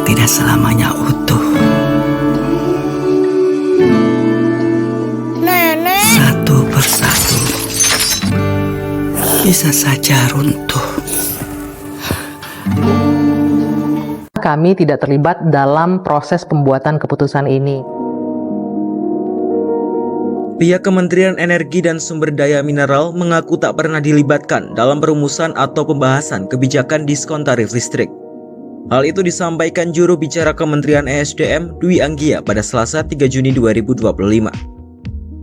tidak selamanya utuh. Nenek, Satu persatu bisa saja runtuh. Kami tidak terlibat dalam proses pembuatan keputusan ini. Pihak Kementerian Energi dan Sumber Daya Mineral mengaku tak pernah dilibatkan dalam perumusan atau pembahasan kebijakan diskon tarif listrik. Hal itu disampaikan juru bicara Kementerian ESDM Dwi Anggia pada Selasa 3 Juni 2025.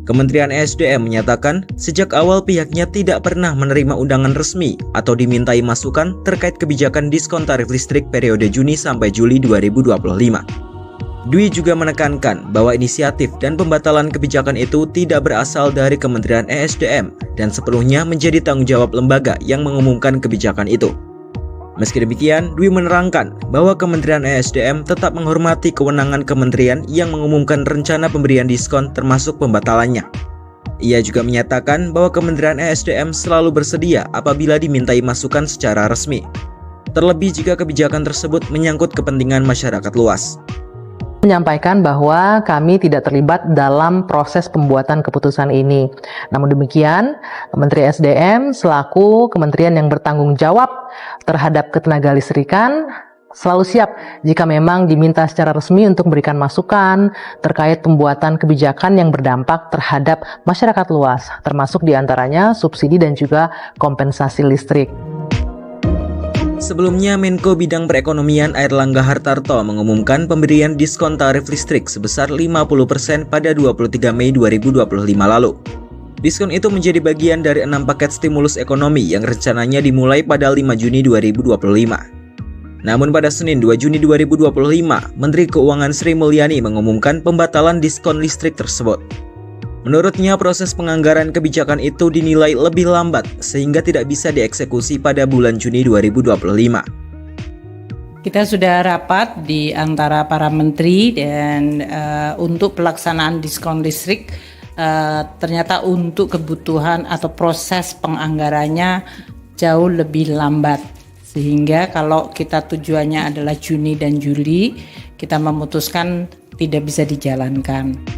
Kementerian ESDM menyatakan sejak awal pihaknya tidak pernah menerima undangan resmi atau dimintai masukan terkait kebijakan diskon tarif listrik periode Juni sampai Juli 2025. Dwi juga menekankan bahwa inisiatif dan pembatalan kebijakan itu tidak berasal dari Kementerian ESDM dan sepenuhnya menjadi tanggung jawab lembaga yang mengumumkan kebijakan itu. Meski demikian, Dwi menerangkan bahwa Kementerian ESDM tetap menghormati kewenangan kementerian yang mengumumkan rencana pemberian diskon termasuk pembatalannya. Ia juga menyatakan bahwa Kementerian ESDM selalu bersedia apabila dimintai masukan secara resmi, terlebih jika kebijakan tersebut menyangkut kepentingan masyarakat luas. Menyampaikan bahwa kami tidak terlibat dalam proses pembuatan keputusan ini. Namun demikian, Menteri SDM selaku kementerian yang bertanggung jawab terhadap ketenagalistrikan selalu siap jika memang diminta secara resmi untuk memberikan masukan terkait pembuatan kebijakan yang berdampak terhadap masyarakat luas, termasuk diantaranya subsidi dan juga kompensasi listrik. Sebelumnya, Menko Bidang Perekonomian Airlangga Hartarto mengumumkan pemberian diskon tarif listrik sebesar 50% pada 23 Mei 2025 lalu. Diskon itu menjadi bagian dari 6 paket stimulus ekonomi yang rencananya dimulai pada 5 Juni 2025. Namun pada Senin 2 Juni 2025, Menteri Keuangan Sri Mulyani mengumumkan pembatalan diskon listrik tersebut. Menurutnya, proses penganggaran kebijakan itu dinilai lebih lambat sehingga tidak bisa dieksekusi pada bulan Juni 2025. Kita sudah rapat di antara para menteri dan untuk pelaksanaan diskon listrik ternyata untuk kebutuhan atau proses penganggarannya jauh lebih lambat. Sehingga kalau kita tujuannya adalah Juni dan Juli, kita memutuskan tidak bisa dijalankan.